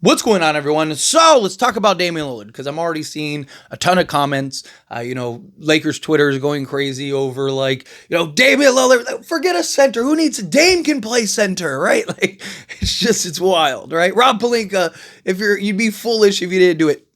What's going on, everyone? So let's talk about Damian Lillard because I'm already seeing a ton of comments. Lakers Twitter is going crazy over Damian Lillard. Forget a center. Who needs Dame can play center, right? It's wild, right? Rob Pelinka, you'd be foolish if you didn't do it.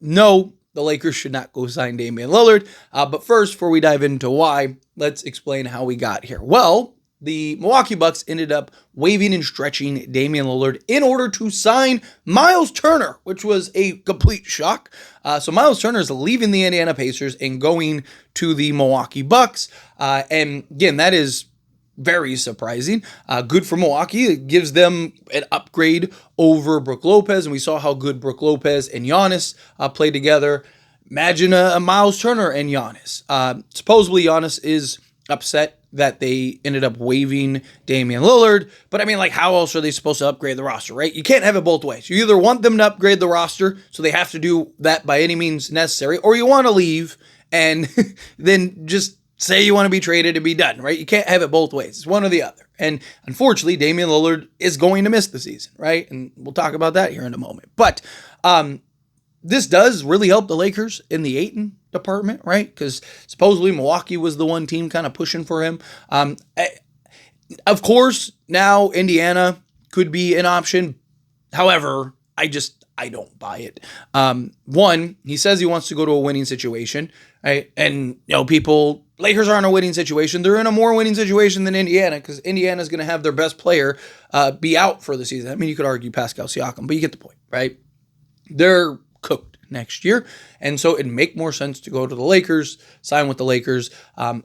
No, the Lakers should not go sign Damian Lillard. But first, before we dive into why, let's explain how we got here. Well, the Milwaukee Bucks ended up waiving and stretching Damian Lillard in order to sign Miles Turner, which was a complete shock. So Miles Turner is leaving the Indiana Pacers and going to the Milwaukee Bucks. And again, that is very surprising. Good for Milwaukee. It gives them an upgrade over Brook Lopez, and we saw how good Brook Lopez and Giannis played together. Imagine a Miles Turner and Giannis. Supposedly Giannis is upset that they ended up waiving Damian Lillard. But how else are they supposed to upgrade the roster, right? You can't have it both ways. You either want them to upgrade the roster, so they have to do that by any means necessary, or you want to leave and then just say you want to be traded and be done, right? You can't have it both ways. It's one or the other. And unfortunately, Damian Lillard is going to miss the season, right? And we'll talk about that here in a moment. But this does really help the Lakers in the Ayton department, right? Because supposedly Milwaukee was the one team kind of pushing for him. Of course, now Indiana could be an option. However, I don't buy it. One, he says he wants to go to a winning situation, right? And Lakers aren't a winning situation. They're in a more winning situation than Indiana because Indiana's going to have their best player be out for the season. You could argue Pascal Siakam, but you get the point, right? They're cooked next year, and so it'd make more sense to go to the Lakers, sign with the Lakers. I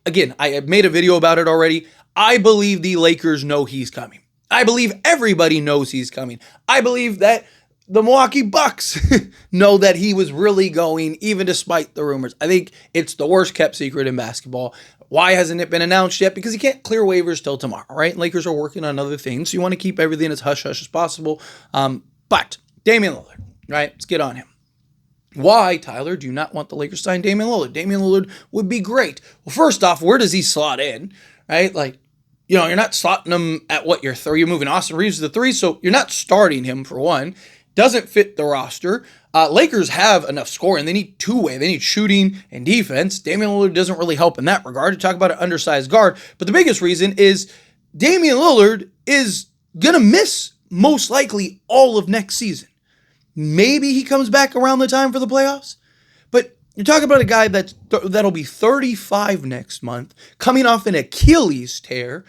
have made a video about it already. I believe the Lakers know he's coming. I believe everybody knows he's coming. I believe that the Milwaukee Bucks know that he was really going, even despite the rumors. I think it's the worst kept secret in basketball. Why hasn't it been announced yet? Because you can't clear waivers till tomorrow, right? Lakers are working on other things, so you want to keep everything as hush-hush as possible. But Damian Lillard, right? Let's get on him. Why, Tyler, do you not want the Lakers to sign Damian Lillard? Damian Lillard would be great. Well, first off, where does he slot in, right? You're not slotting him at your 3. You're moving Austin Reeves to the 3, so you're not starting him for one. Doesn't fit the roster. Lakers have enough scoring. They need two-way. They need shooting and defense. Damian Lillard doesn't really help in that regard. To talk about an undersized guard. But the biggest reason is Damian Lillard is going to miss most likely all of next season. Maybe he comes back around the time for the playoffs. But you're talking about a guy that'll be 35 next month, coming off an Achilles tear.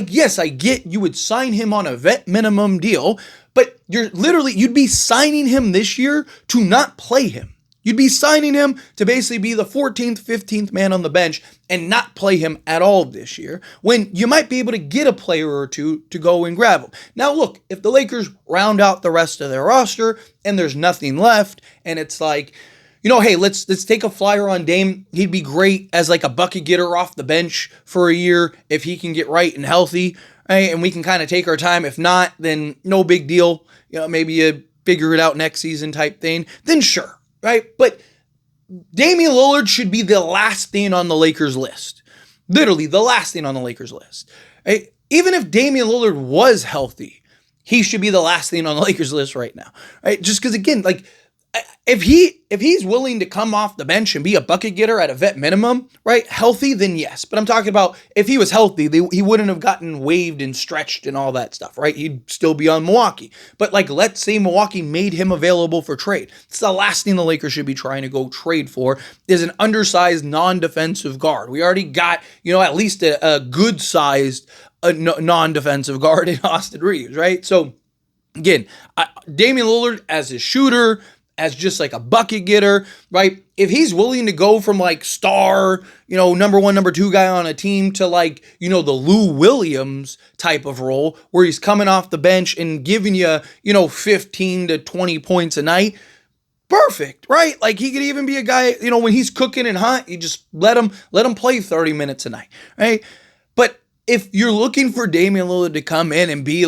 Yes, I get you would sign him on a vet minimum deal, but you'd be signing him this year to not play him. You'd be signing him to basically be the 14th, 15th man on the bench and not play him at all this year, when you might be able to get a player or two to go and grab him. Now, look, if the Lakers round out the rest of their roster and there's nothing left, and it's hey, let's take a flyer on Dame. He'd be great as a bucket getter off the bench for a year if he can get right and healthy, right? And we can kind of take our time. If not, then no big deal. Maybe you figure it out next season type thing. Then sure. Right? But Damian Lillard should be the last thing on the Lakers list. Literally the last thing on the Lakers list. Right? Even if Damian Lillard was healthy, he should be the last thing on the Lakers list right now. Right? Just because, again, if he's willing to come off the bench and be a bucket getter at a vet minimum, right? Healthy, then yes. But I'm talking about if he was healthy, he wouldn't have gotten waived and stretched and all that stuff, right? He'd still be on Milwaukee. But let's say Milwaukee made him available for trade. It's the last thing the Lakers should be trying to go trade for is an undersized non-defensive guard. We already got, at least a good-sized non-defensive guard in Austin Reeves, right? So again, Damian Lillard as a shooter, as just a bucket getter, right? If he's willing to go from star, number 1, number 2 guy on a team to the Lou Williams type of role where he's coming off the bench and giving you, 15 to 20 points a night, perfect, right? He could even be a guy, when he's cooking and hot, you just let him play 30 minutes a night, right? But if you're looking for Damian Lillard to come in and be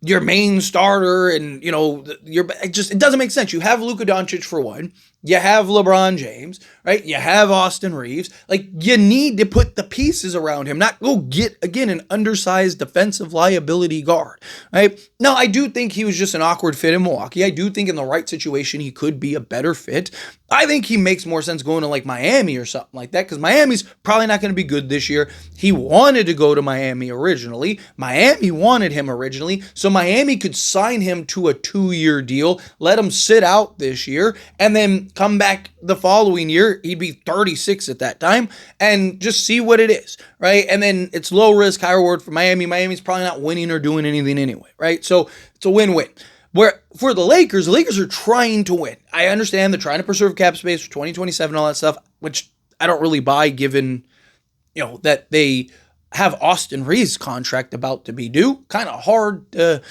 your main starter and, it doesn't make sense. You have Luka Doncic for one. You have LeBron James, right? You have Austin Reeves. Like, you need to put the pieces around him, not go get, again, an undersized defensive liability guard, right? Now, I do think he was just an awkward fit in Milwaukee. I do think in the right situation, he could be a better fit. I think he makes more sense going to like Miami or something like that, because Miami's probably not going to be good this year. He wanted to go to Miami originally. Miami wanted him originally, so Miami could sign him to a 2-year deal, let him sit out this year, and then come back the following year. He'd be 36 at that time, and just see what it is, right? And then it's low risk, high reward for Miami. Miami's probably not winning or doing anything anyway, right? So it's a win-win. Where for the Lakers are trying to win. I understand they're trying to preserve cap space for 2027 and all that stuff, which I don't really buy given, that they have Austin Reeves' contract about to be due. Kind of hard to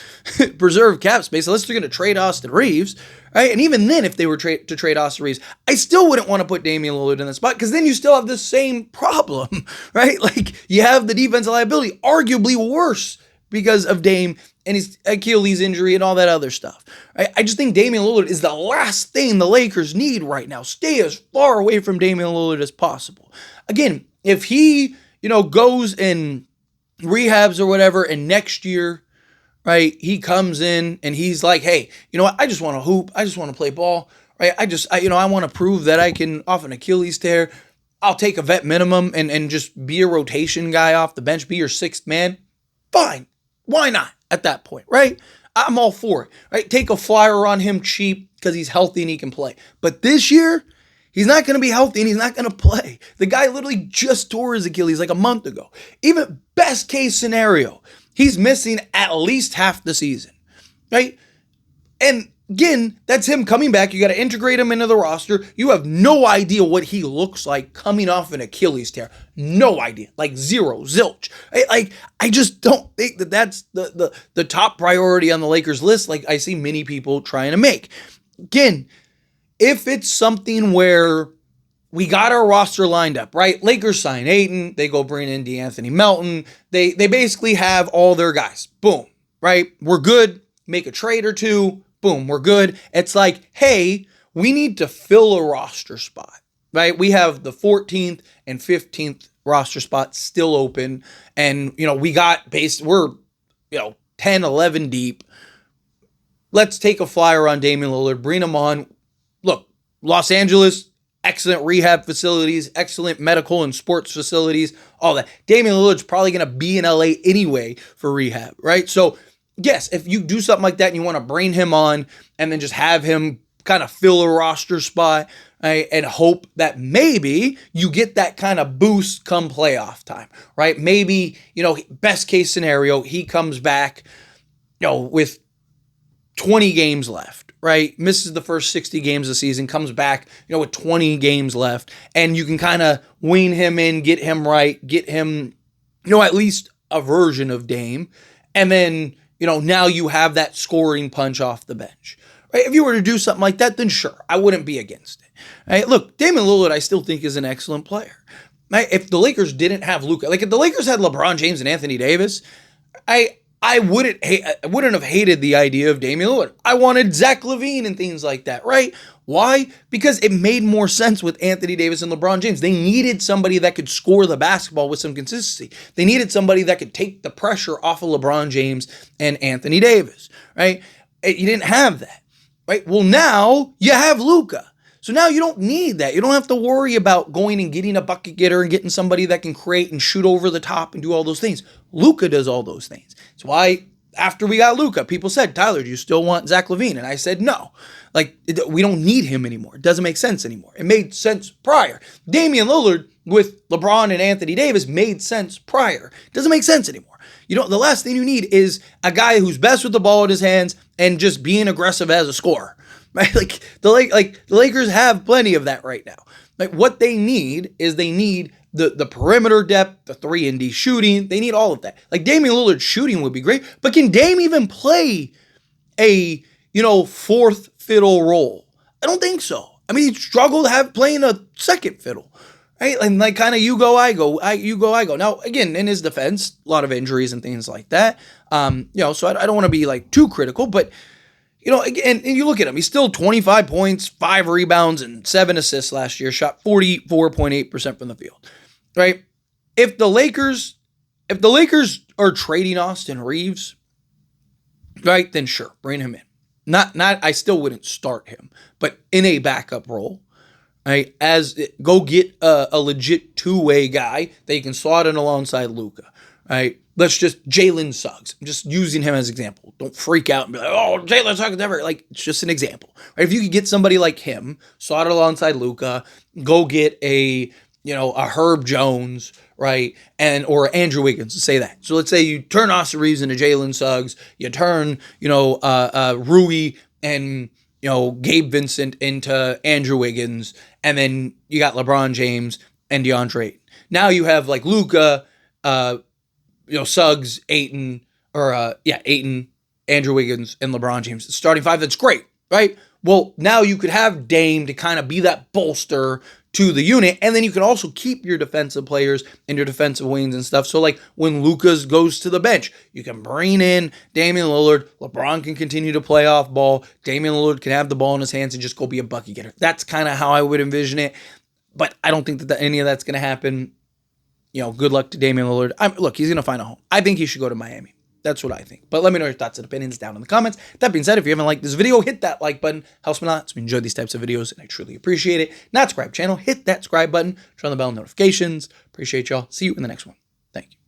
preserve cap space unless they're going to trade Austin Reeves, right? And even then, if they were to trade Austin Reeves, I still wouldn't want to put Damian Lillard in that spot, because then you still have the same problem, right? Like, you have the defensive liability, arguably worse because of Dame and his Achilles injury and all that other stuff. I just think Damian Lillard is the last thing the Lakers need right now. Stay as far away from Damian Lillard as possible. Again, if he, goes and rehabs or whatever, and next year, right, he comes in and he's like, hey, you know what? I just want to hoop. I just want to play ball, right? I want to prove that I can, off an Achilles tear, I'll take a vet minimum and just be a rotation guy off the bench, be your sixth man. Fine. Why not at that point, right? I'm all for it, right? Take a flyer on him cheap because he's healthy and he can play. But this year, he's not going to be healthy and he's not going to play. The guy literally just tore his Achilles like a month ago. Even best case scenario, he's missing at least half the season, right? And again, that's him coming back. You got to integrate him into the roster. You have no idea what he looks like coming off an Achilles tear. No idea. Like zero, zilch. I just don't think that that's the top priority on the Lakers list, like I see many people trying to make. Again, if it's something where we got our roster lined up, right? Lakers sign Ayton. They go bring in DeAnthony Melton. They basically have all their guys. Boom, right? We're good. Make a trade or two. Boom, we're good. It's like, hey, we need to fill a roster spot, right? We have the 14th and 15th roster spots still open. And, we're 10, 11 deep. Let's take a flyer on Damian Lillard, bring him on. Look, Los Angeles, excellent rehab facilities, excellent medical and sports facilities, all that. Damian Lillard's probably going to be in LA anyway for rehab, right? So, yes, if you do something like that and you want to bring him on and then just have him kind of fill a roster spot, right, and hope that maybe you get that kind of boost come playoff time, right? Maybe, best case scenario, he comes back, with 20 games left, right? Misses the first 60 games of the season, comes back, with 20 games left, and you can kind of wean him in, get him right, get him, at least a version of Dame, and then, now you have that scoring punch off the bench, right? If you were to do something like that, then sure, I wouldn't be against it, right? Look, Damian Lillard, I still think is an excellent player, right? If the Lakers didn't have Luka, like if the Lakers had LeBron James and Anthony Davis, I wouldn't have hated the idea of Damian Lillard. I wanted Zach LaVine and things like that, right? Why? Because it made more sense with Anthony Davis and LeBron James. They needed somebody that could score the basketball with some consistency. They needed somebody that could take the pressure off of LeBron James and Anthony Davis, right? You didn't have that, right? Well, now you have Luka. So now you don't need that. You don't have to worry about going and getting a bucket getter and getting somebody that can create and shoot over the top and do all those things. Luka does all those things. That's why after we got Luka, people said, Tyler, do you still want Zach LaVine? And I said, no. We don't need him anymore. It doesn't make sense anymore. It made sense prior. Damian Lillard with LeBron and Anthony Davis made sense prior. It doesn't make sense anymore. The last thing you need is a guy who's best with the ball in his hands and just being aggressive as a scorer. Right? The Lakers have plenty of that right now. Like what they need is the perimeter depth, the 3-and-D shooting. They need all of that. Like Damian Lillard's shooting would be great, but can Dame even play a, fourth fiddle role? I don't think so. I mean, he struggled playing a second fiddle, right? And like kind of you go, I go. Now, again, in his defense, a lot of injuries and things like that. So I don't want to be like too critical, but You know, again, and you look at him, he's still 25 points, 5 rebounds, and 7 assists last year, shot 44.8% from the field, right? If the Lakers are trading Austin Reeves, right, then sure, bring him in. Not I still wouldn't start him, but in a backup role, right? Go get a legit two-way guy that you can slot in alongside Luka, right? Let's just Jalen Suggs. I'm just using him as an example. Don't freak out and be like, oh, Jalen Suggs never. Like, it's just an example, right? If you could get somebody like him, slot it alongside Luka, go get a Herb Jones, right? Or Andrew Wiggins, to say that. So let's say you turn Austin Reeves into Jalen Suggs, you turn, Rui and, Gabe Vincent into Andrew Wiggins, and then you got LeBron James and DeAndre Ayton. Now you have like Luka, Suggs, Ayton, Andrew Wiggins, and LeBron James. The starting five, that's great, right? Well, now you could have Dame to kind of be that bolster to the unit, and then you can also keep your defensive players and your defensive wings and stuff. So like when Luka goes to the bench, you can bring in Damian Lillard. LeBron can continue to play off ball. Damian Lillard can have the ball in his hands and just go be a bucket getter. That's kind of how I would envision it, but I don't think that any of that's going to happen. Good luck to Damian Lillard. Look, he's going to find a home. I think he should go to Miami. That's what I think. But let me know your thoughts and opinions down in the comments. That being said, if you haven't liked this video, hit that like button. Helps me a lot. So we enjoy these types of videos, and I truly appreciate it. Not subscribe channel, hit that subscribe button. Turn on the bell notifications. Appreciate y'all. See you in the next one. Thank you.